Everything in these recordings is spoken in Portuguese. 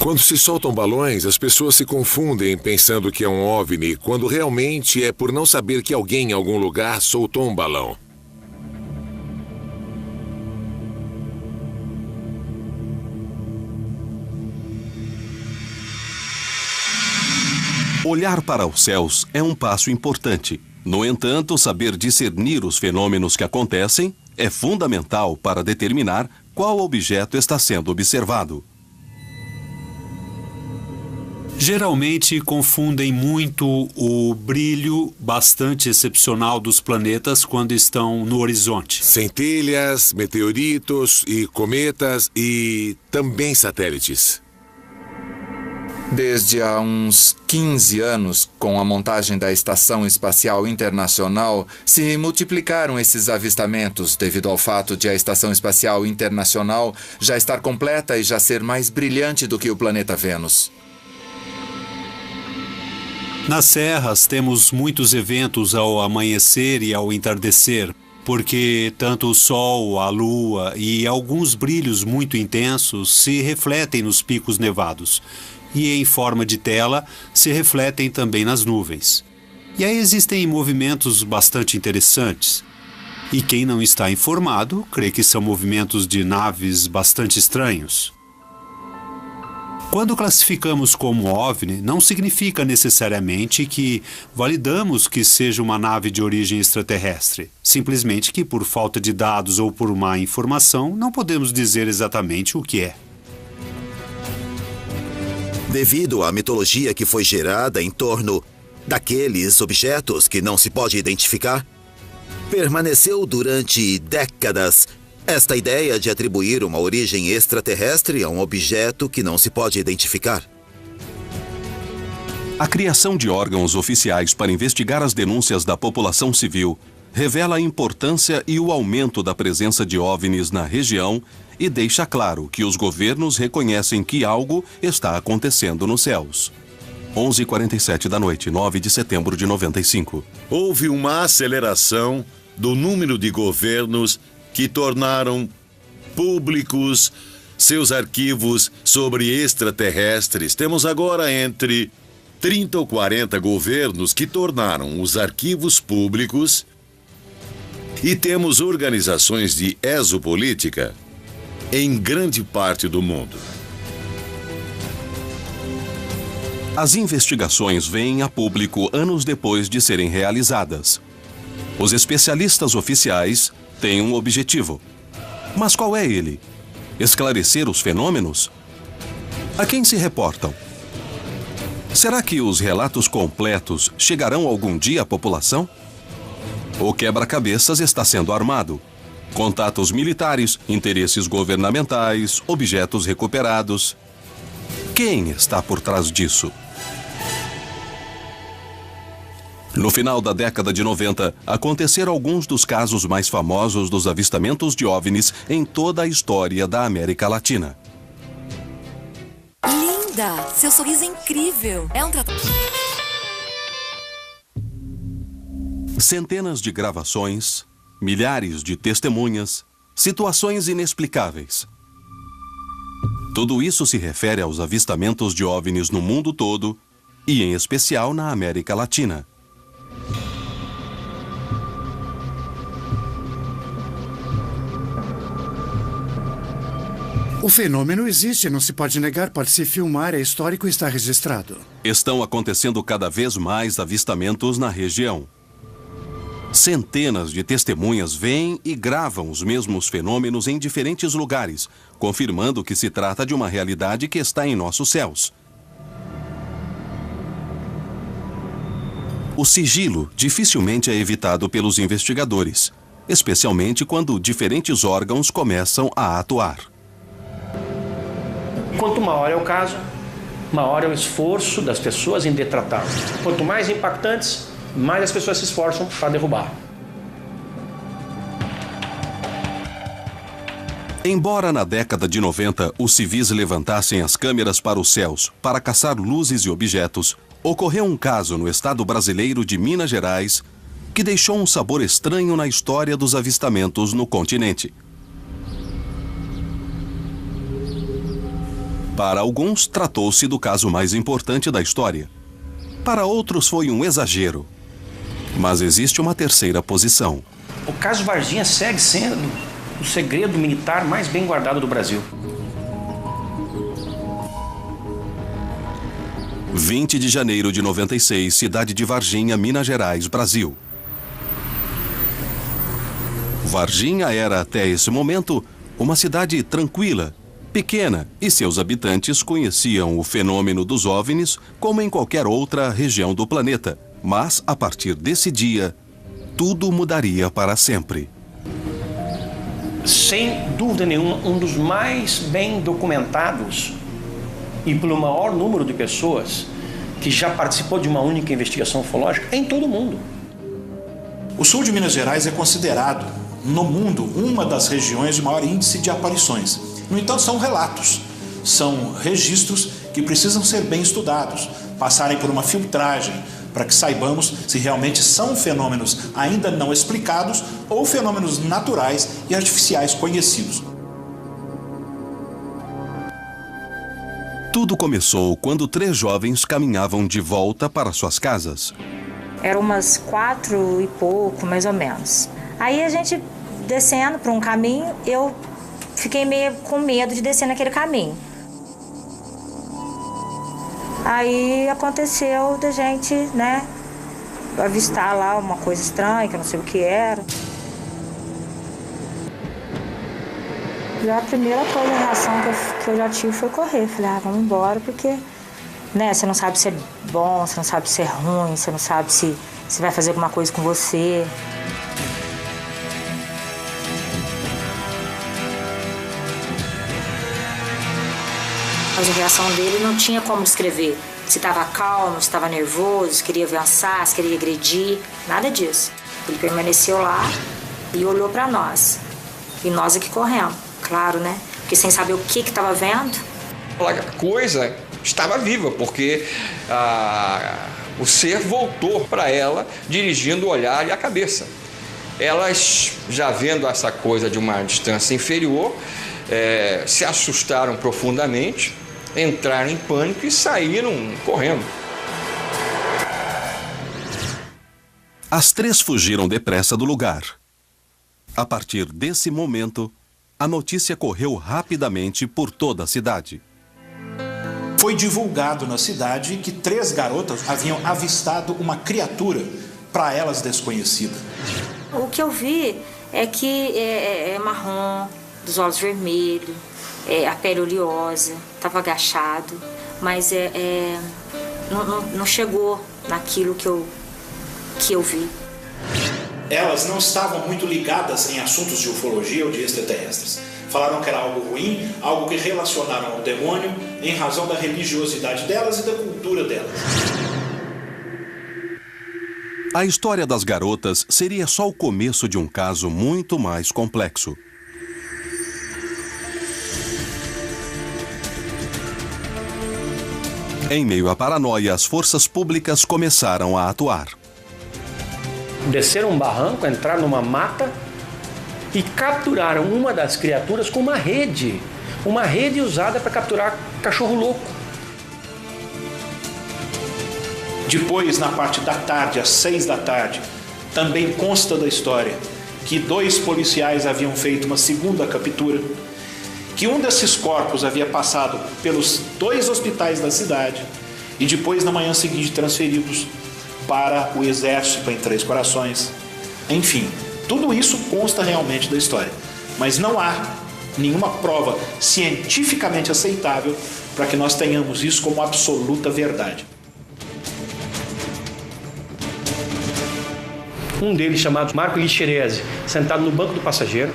Quando se soltam balões, as pessoas se confundem pensando que é um OVNI, quando realmente é por não saber que alguém em algum lugar soltou um balão. Olhar para os céus é um passo importante. No entanto, saber discernir os fenômenos que acontecem é fundamental para determinar qual objeto está sendo observado. Geralmente confundem muito o brilho bastante excepcional dos planetas quando estão no horizonte. Centelhas, meteoritos e cometas e também satélites. Desde há uns 15 anos, com a montagem da Estação Espacial Internacional, se multiplicaram esses avistamentos devido ao fato de a Estação Espacial Internacional já estar completa e já ser mais brilhante do que o planeta Vênus. Nas serras temos muitos eventos ao amanhecer e ao entardecer, porque tanto o Sol, a Lua e alguns brilhos muito intensos se refletem nos picos nevados e, em forma de tela, se refletem também nas nuvens. E aí existem movimentos bastante interessantes. E quem não está informado crê que são movimentos de naves bastante estranhos. Quando classificamos como OVNI, não significa necessariamente que validamos que seja uma nave de origem extraterrestre. Simplesmente que, por falta de dados ou por má informação, não podemos dizer exatamente o que é. Devido à mitologia que foi gerada em torno daqueles objetos que não se pode identificar, permaneceu durante décadas esta ideia de atribuir uma origem extraterrestre a um objeto que não se pode identificar. A criação de órgãos oficiais para investigar as denúncias da população civil revela a importância e o aumento da presença de OVNIs na região e deixa claro que os governos reconhecem que algo está acontecendo nos céus. 11h47 da noite, 9 de setembro de 95. Houve uma aceleração do número de governos que tornaram públicos seus arquivos sobre extraterrestres. Temos agora entre 30 ou 40 governos que tornaram os arquivos públicos e temos organizações de exopolítica em grande parte do mundo. As investigações vêm a público anos depois de serem realizadas. Os especialistas oficiais têm um objetivo. Mas qual é ele? Esclarecer os fenômenos? A quem se reportam? Será que os relatos completos chegarão algum dia à população? O quebra-cabeças está sendo armado. Contatos militares, interesses governamentais, objetos recuperados. Quem está por trás disso? No final da década de 90, aconteceram alguns dos casos mais famosos dos avistamentos de OVNIs em toda a história da América Latina. Linda! Seu sorriso é incrível! É um tratamento. Centenas de gravações, milhares de testemunhas, situações inexplicáveis. Tudo isso se refere aos avistamentos de OVNIs no mundo todo e, em especial, na América Latina. O fenômeno existe, não se pode negar, pode-se filmar, é histórico e está registrado. Estão acontecendo cada vez mais avistamentos na região. Centenas de testemunhas veem e gravam os mesmos fenômenos em diferentes lugares, confirmando que se trata de uma realidade que está em nossos céus. O sigilo dificilmente é evitado pelos investigadores, especialmente quando diferentes órgãos começam a atuar. Quanto maior é o caso, maior é o esforço das pessoas em detratá-lo. Quanto mais impactantes, mais as pessoas se esforçam para derrubar. Embora na década de 90 os civis levantassem as câmeras para os céus para caçar luzes e objetos, ocorreu um caso no estado brasileiro de Minas Gerais que deixou um sabor estranho na história dos avistamentos no continente. Para alguns, tratou-se do caso mais importante da história. Para outros, foi um exagero. Mas existe uma terceira posição. O caso Varginha segue sendo o segredo militar mais bem guardado do Brasil. 20 de janeiro de 96, cidade de Varginha, Minas Gerais, Brasil. Varginha era, até esse momento, uma cidade tranquila, pequena, e seus habitantes conheciam o fenômeno dos OVNIs como em qualquer outra região do planeta. Mas, a partir desse dia, tudo mudaria para sempre. Sem dúvida nenhuma, um dos mais bem documentados e pelo maior número de pessoas que já participou de uma única investigação ufológica em todo o mundo. O sul de Minas Gerais é considerado, no mundo, uma das regiões de maior índice de aparições. No entanto, são relatos, são registros que precisam ser bem estudados, passarem por uma filtragem, para que saibamos se realmente são fenômenos ainda não explicados ou fenômenos naturais e artificiais conhecidos. Tudo começou quando 3 jovens caminhavam de volta para suas casas. Eram umas 4 e pouco, mais ou menos. Aí a gente descendo por um caminho, eu fiquei meio com medo de descer naquele caminho. Aí aconteceu da gente, né, avistar lá uma coisa estranha, que eu não sei o que era. Já a primeira coisa, a reação que eu já tive foi correr. Falei, vamos embora, porque, né, você não sabe se é bom, você não sabe se é ruim, você não sabe se vai fazer alguma coisa com você. Mas a reação dele não tinha como descrever. Se estava calmo, se estava nervoso, se queria avançar, se queria agredir, nada disso. Ele permaneceu lá e olhou para nós. E nós aqui corremos, claro, né? Porque sem saber o que estava vendo. A coisa estava viva, porque o ser voltou para ela, dirigindo o olhar e a cabeça. Elas, já vendo essa coisa de uma distância inferior, se assustaram profundamente, entraram em pânico e saíram correndo. As 3 fugiram depressa do lugar. A partir desse momento, a notícia correu rapidamente por toda a cidade. Foi divulgado na cidade que 3 garotas haviam avistado uma criatura, para elas desconhecida. O que eu vi é que é marrom, dos olhos vermelhos, a pele oleosa, estava agachado, mas não chegou naquilo que eu vi. Elas não estavam muito ligadas em assuntos de ufologia ou de extraterrestres. Falaram que era algo ruim, algo que relacionaram ao demônio, em razão da religiosidade delas e da cultura delas. A história das garotas seria só o começo de um caso muito mais complexo. Em meio à paranoia, as forças públicas começaram a atuar. Desceram um barranco, entraram numa mata e capturaram uma das criaturas com uma rede usada para capturar cachorro louco. Depois, na parte da tarde, às 6 da tarde, também consta da história que 2 policiais haviam feito uma segunda captura, que um desses corpos havia passado pelos 2 hospitais da cidade e depois, na manhã seguinte, transferidos para o exército em Três Corações. Enfim, tudo isso consta realmente da história, mas não há nenhuma prova cientificamente aceitável para que nós tenhamos isso como absoluta verdade. Um deles, chamado Marco Lixerese, sentado no banco do passageiro,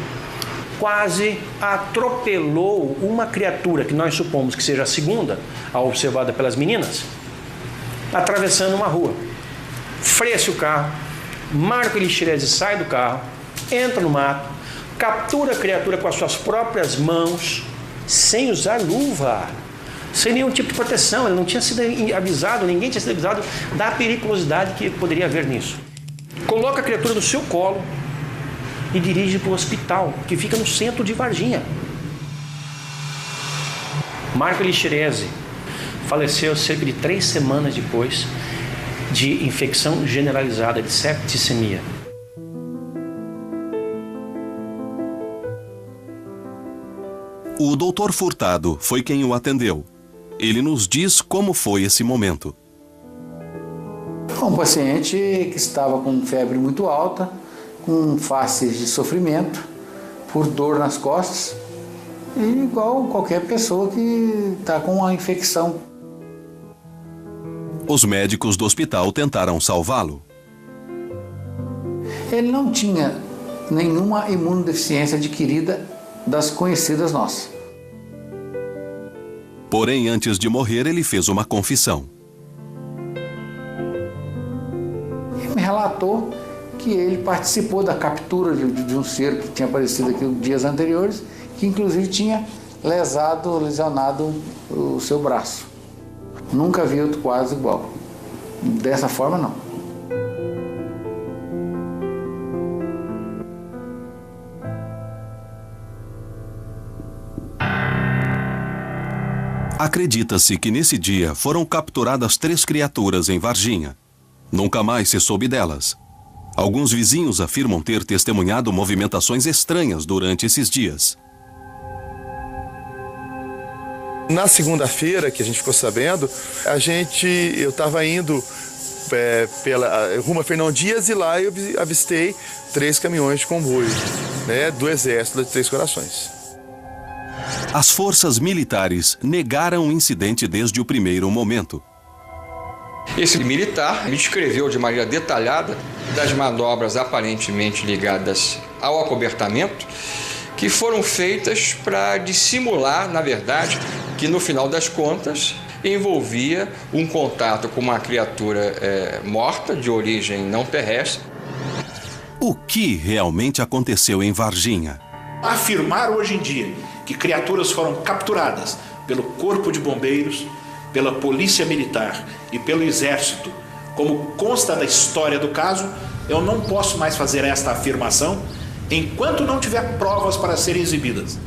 quase atropelou uma criatura que nós supomos que seja a segunda, a observada pelas meninas, atravessando uma rua. Freia-se o carro, Marco Lixerese sai do carro, entra no mato, captura a criatura com as suas próprias mãos, sem usar luva, sem nenhum tipo de proteção. Ele não tinha sido avisado, ninguém tinha sido avisado da periculosidade que poderia haver nisso. Coloca a criatura no seu colo e dirige para o hospital, que fica no centro de Varginha. Marco Lixerese faleceu cerca de 3 semanas depois de infecção generalizada de septicemia. O Dr. Furtado foi quem o atendeu. Ele nos diz como foi esse momento. Um paciente que estava com febre muito alta, com faces de sofrimento, por dor nas costas, e igual qualquer pessoa que está com uma infecção. Os médicos do hospital tentaram salvá-lo. Ele não tinha nenhuma imunodeficiência adquirida das conhecidas nossas. Porém, antes de morrer, ele fez uma confissão. Ele me relatou que ele participou da captura de um ser que tinha aparecido aqui dias anteriores, que inclusive tinha lesionado o seu braço. Nunca vi outro quase igual. Dessa forma, não. Acredita-se que nesse dia foram capturadas 3 criaturas em Varginha. Nunca mais se soube delas. Alguns vizinhos afirmam ter testemunhado movimentações estranhas durante esses dias. Na segunda-feira, que a gente ficou sabendo, eu estava indo rumo a Fernão Dias e lá eu avistei 3 caminhões de comboio, né, do Exército de Três Corações. As forças militares negaram o incidente desde o primeiro momento. Esse militar me descreveu de maneira detalhada das manobras aparentemente ligadas ao acobertamento, que foram feitas para dissimular, na verdade, que no final das contas envolvia um contato com uma criatura morta, de origem não terrestre. O que realmente aconteceu em Varginha? Afirmar hoje em dia que criaturas foram capturadas pelo Corpo de Bombeiros, pela Polícia Militar e pelo Exército, como consta da história do caso, eu não posso mais fazer esta afirmação enquanto não tiver provas para serem exibidas.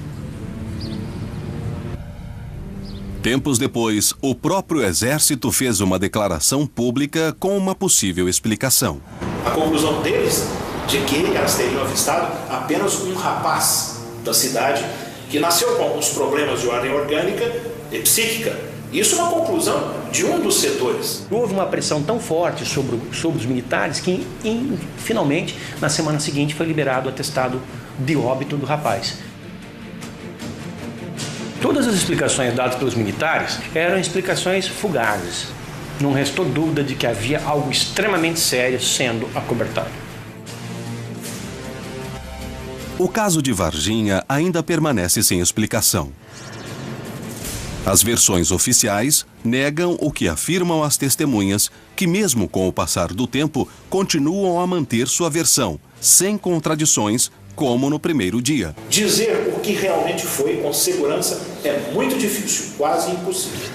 Tempos depois, o próprio Exército fez uma declaração pública com uma possível explicação. A conclusão deles de que elas teriam avistado apenas um rapaz da cidade que nasceu com alguns problemas de ordem orgânica e psíquica. Isso é uma conclusão de um dos setores. Houve uma pressão tão forte sobre os militares que, finalmente, na semana seguinte, foi liberado o atestado de óbito do rapaz. Todas as explicações dadas pelos militares eram explicações fugazes. Não restou dúvida de que havia algo extremamente sério sendo acobertado. O caso de Varginha ainda permanece sem explicação. As versões oficiais negam o que afirmam as testemunhas, que mesmo com o passar do tempo, continuam a manter sua versão, sem contradições, como no primeiro dia. Dizer o que realmente foi com segurança é muito difícil, quase impossível.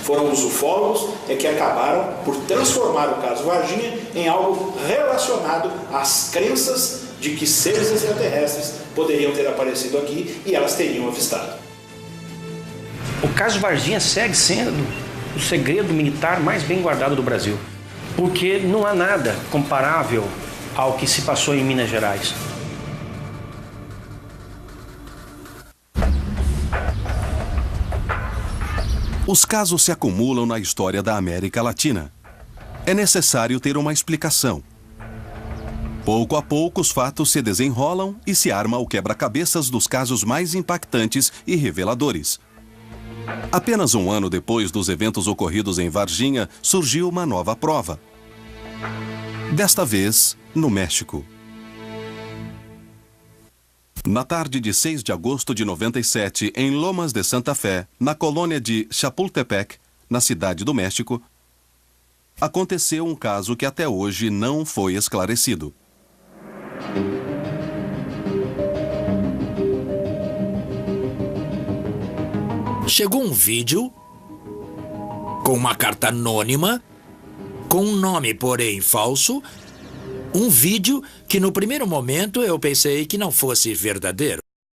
Foram os ufólogos que acabaram por transformar o caso Varginha em algo relacionado às crenças de que seres extraterrestres poderiam ter aparecido aqui e elas teriam avistado. O caso Varginha segue sendo o segredo militar mais bem guardado do Brasil, porque não há nada comparável ao que se passou em Minas Gerais. Os casos se acumulam na história da América Latina. É necessário ter uma explicação. Pouco a pouco, os fatos se desenrolam e se arma o quebra-cabeças dos casos mais impactantes e reveladores. Apenas um ano depois dos eventos ocorridos em Varginha, surgiu uma nova prova. Desta vez, no México. Na tarde de 6 de agosto de 97, em Lomas de Santa Fé, na colônia de Chapultepec, na cidade do México, aconteceu um caso que até hoje não foi esclarecido. Chegou um vídeo com uma carta anônima, com um nome, porém, falso. Um vídeo que no primeiro momento eu pensei que não fosse verdadeiro.